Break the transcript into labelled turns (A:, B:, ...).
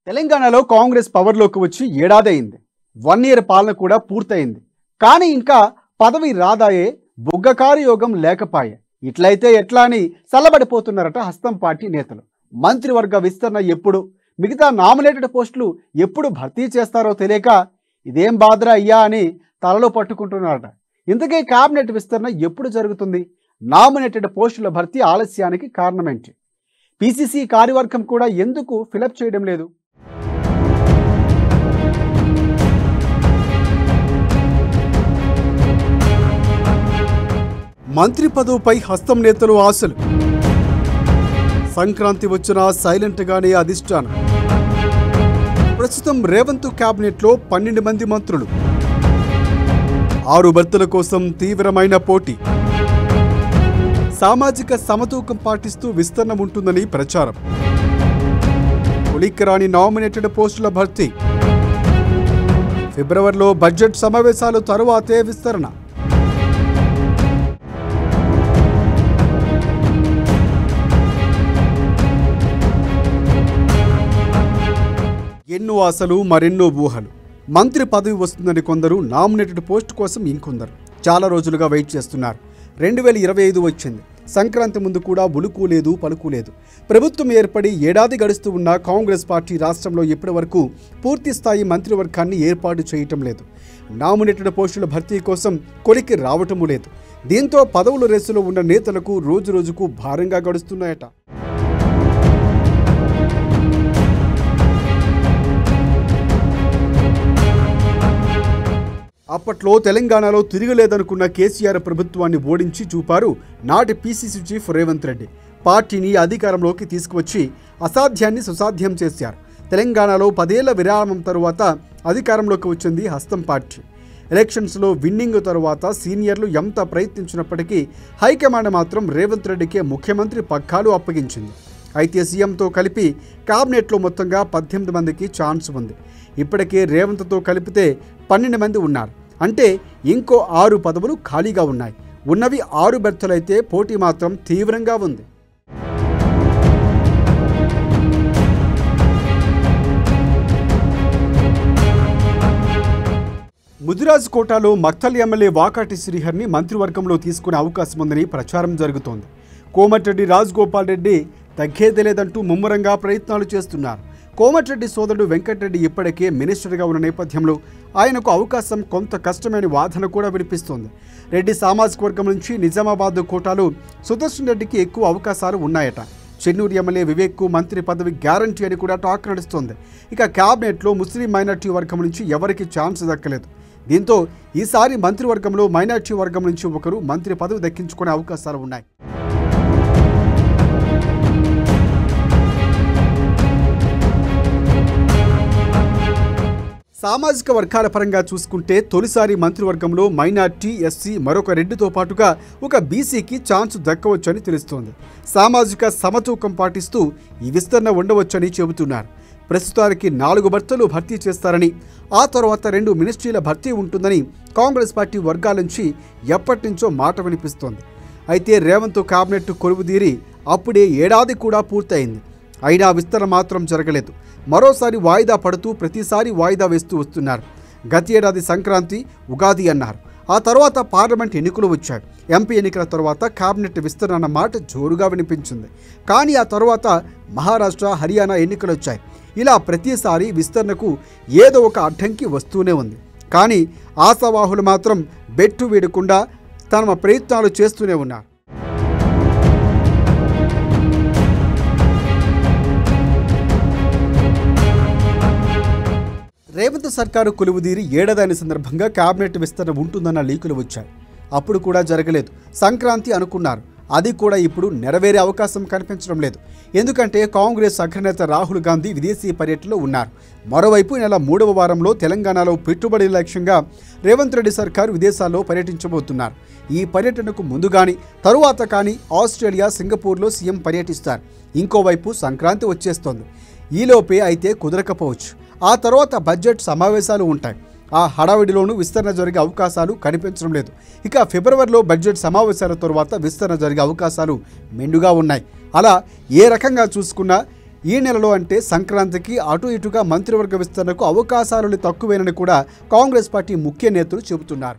A: తెలంగాణలో కాంగ్రెస్ పవర్లోకి వచ్చి ఏడాది అయింది. 1 ఇయర్ పాలన కూడా పూర్తయింది. కానీ ఇంకా పదవి రాదాయే, బుగ్గకారు యోగం లేకపాయే. ఇట్లయితే ఎట్లా అని చల్లబడిపోతున్నారట హస్తం పార్టీ నేతలు. మంత్రివర్గ విస్తరణ ఎప్పుడు, మిగతా నామినేటెడ్ పోస్టులు ఎప్పుడు భర్తీ చేస్తారో తెలియక ఇదేం బాధరా అయ్యా అని తలలో పట్టుకుంటున్నారట. ఇంతకీ కేబినెట్ విస్తరణ ఎప్పుడు జరుగుతుంది? నామినేటెడ్ పోస్టుల భర్తీ ఆలస్యానికి కారణమేంటి? పిసిసి కార్యవర్గం కూడా ఎందుకు ఫిలప్ చేయడం లేదు? మంత్రి పదవిపై హస్తం నేతలు ఆశలు. సంక్రాంతి వచ్చినా సైలెంట్గానే అధిష్టానం. ప్రస్తుతం రేవంత్ క్యాబినెట్లో 12 మంది మంత్రులు. 6 భర్తల కోసం తీవ్రమైన పోటీ. సామాజిక సమతూకం పాటిస్తూ విస్తరణ ఉంటుందని ప్రచారం. ఉలిక్కరాని నామినేటెడ్ పోస్టుల భర్తీ. ఫిబ్రవరిలో బడ్జెట్ సమావేశాలు తరువాతే విస్తరణ. ఎన్నో ఆశలు, మరెన్నో ఊహలు. మంత్రి పదవి వస్తుందని కొందరు, నామినేటెడ్ పోస్ట్ కోసం ఇంకొందరు చాలా రోజులుగా వెయిట్ చేస్తున్నారు. 2025 వచ్చింది. సంక్రాంతి ముందు కూడా ఉలుకు లేదు, పలుకు లేదు. ప్రభుత్వం ఏర్పడి ఏడాది గడుస్తూ ఉన్న కాంగ్రెస్ పార్టీ రాష్ట్రంలో ఇప్పటి వరకు పూర్తి స్థాయి మంత్రివర్గాన్ని ఏర్పాటు చేయటం లేదు. నామినేటెడ్ పోస్టుల భర్తీ కోసం కొలికి రావటము లేదు. దీంతో పదవుల రేసులో ఉన్న నేతలకు రోజు రోజుకు భారంగా గడుస్తున్నాయట. అప్పట్లో తెలంగాణలో తిరగలేదనుకున్న కేసీఆర్ ప్రభుత్వాన్ని ఓడించి చూపారు నాటి పిసిసి చీఫ్ రేవంత్ రెడ్డి. పార్టీని అధికారంలోకి తీసుకువచ్చి అసాధ్యాన్ని సుసాధ్యం చేశారు. తెలంగాణలో 10 ఏళ్ల విరామం తరువాత అధికారంలోకి వచ్చింది హస్తం పార్టీ. ఎలక్షన్స్లో విన్నింగ్ తరువాత సీనియర్లు ఎంత ప్రయత్నించినప్పటికీ హైకమాండ్ మాత్రం రేవంత్ రెడ్డికే ముఖ్యమంత్రి పగ్గాలు అప్పగించింది. అయితే సీఎంతో కలిపి క్యాబినెట్లో మొత్తంగా 18 మందికి ఛాన్స్ ఉంది. ఇప్పటికే రేవంత్తో కలిపితే 12 మంది ఉన్నారు. అంటే ఇంకో 6 పదవులు ఖాళీగా ఉన్నాయి. ఉన్నవి 6 బెర్తులైతే పోటీ మాత్రం తీవ్రంగా ఉంది. ముదిరాజ్ కోటాలో మక్తల్ ఎమ్మెల్యే వాకాటి శ్రీహర్ని మంత్రివర్గంలో తీసుకునే అవకాశం ఉందని ప్రచారం జరుగుతోంది. కోమటిరెడ్డి రాజగోపాల్ రెడ్డి తగ్గేదేలేదంటూ ముమ్మరంగా ప్రయత్నాలు చేస్తున్నారు. కోమటిరెడ్డి సోదరుడు వెంకటరెడ్డి ఇప్పటికే మినిస్టర్గా ఉన్న నేపథ్యంలో ఆయనకు అవకాశం కొంత కష్టమైన వాదన కూడా వినిపిస్తోంది. రెడ్డి సామాజిక వర్గం నుంచి నిజామాబాద్ కోటాలో సుదర్శన్ రెడ్డికి ఎక్కువ అవకాశాలు ఉన్నాయట. చెన్నూరు ఎమ్మెల్యే వివేక్కు మంత్రి పదవి గ్యారంటీ అని కూడా టాక్ నడుస్తోంది. ఇక క్యాబినెట్లో ముస్లిం మైనార్టీ వర్గం నుంచి ఎవరికి ఛాన్స్ దక్కలేదు. దీంతో ఈసారి మంత్రివర్గంలో మైనార్టీ వర్గం నుంచి ఒకరు మంత్రి పదవి దక్కించుకునే అవకాశాలు ఉన్నాయి. సామాజిక వర్గాల పరంగా చూసుకుంటే తొలిసారి మంత్రివర్గంలో మైనార్టీ, ఎస్సీ, మరొక రెడ్డితో పాటుగా ఒక బీసీకి ఛాన్స్ దక్కవచ్చని తెలుస్తోంది. సామాజిక సమతూకం పాటిస్తూ ఈ విస్తరణ ఉండవచ్చని చెబుతున్నారు. ప్రస్తుతానికి 4 భర్తలు భర్తీ చేస్తారని, ఆ తర్వాత 2 మినిస్ట్రీల భర్తీ ఉంటుందని కాంగ్రెస్ పార్టీ వర్గాల నుంచి ఎప్పటి నుంచో మాట వినిపిస్తోంది. అయితే రేవంత్ కేబినెట్ కొలువుదీరి అప్పుడే ఏడాది కూడా పూర్తయింది. అయినా విస్తరణ మాత్రం జరగలేదు. మరోసారి వాయిదా పడుతూ ప్రతిసారి వాయిదా వేస్తూ వస్తున్నారు. గత ఏడాది సంక్రాంతి, ఉగాది అన్నారు. ఆ తర్వాత పార్లమెంట్ ఎన్నికలు వచ్చాయి. ఎంపీ ఎన్నికల తర్వాత కేబినెట్ విస్తరణ అన్న మాట జోరుగా వినిపించింది. కానీ ఆ తర్వాత మహారాష్ట్ర, హర్యానా ఎన్నికలు వచ్చాయి. ఇలా ప్రతిసారి విస్తరణకు ఏదో ఒక అడ్డంకి వస్తూనే ఉంది. కానీ ఆశావాహులు మాత్రం బెట్టు వీడకుండా తమ ప్రయత్నాలు చేస్తూనే ఉన్నారు. రేవంత్ సర్కారు కొలువుదీరి ఏడాది సందర్భంగా కేబినెట్ విస్తరణ ఉంటుందన్న లీకులు వచ్చాయి. అప్పుడు కూడా జరగలేదు. సంక్రాంతి అనుకున్నారు. అది కూడా ఇప్పుడు నెరవేరే అవకాశం కనిపించడం లేదు. ఎందుకంటే కాంగ్రెస్ అగ్రనేత రాహుల్ గాంధీ విదేశీ పర్యటనలో ఉన్నారు. మరోవైపు నెల 3వ వారంలో తెలంగాణలో పెట్టుబడి లక్ష్యంగా రేవంత్ రెడ్డి సర్కారు విదేశాల్లో పర్యటించబోతున్నారు. ఈ పర్యటనకు ముందు కానీ తరువాత కానీ ఆస్ట్రేలియా, సింగపూర్లో సీఎం పర్యటిస్తారు. ఇంకోవైపు సంక్రాంతి వచ్చేస్తోంది. ఈలోపే అయితే కుదరకపోవచ్చు. ఆ తర్వాత బడ్జెట్ సమావేశాలు ఉంటాయి. ఆ హడావిడిలోనూ విస్తరణ జరిగే అవకాశాలు కనిపించడం లేదు. ఇక ఫిబ్రవరిలో బడ్జెట్ సమావేశాల తరువాత విస్తరణ జరిగే అవకాశాలు మెండుగా ఉన్నాయి. అలా ఏ రకంగా చూసుకున్నా ఈ నెలలో అంటే సంక్రాంతికి అటు ఇటుగా మంత్రివర్గ విస్తరణకు అవకాశాలు తక్కువేనని కూడా కాంగ్రెస్ పార్టీ ముఖ్య నేతలు చెబుతున్నారు.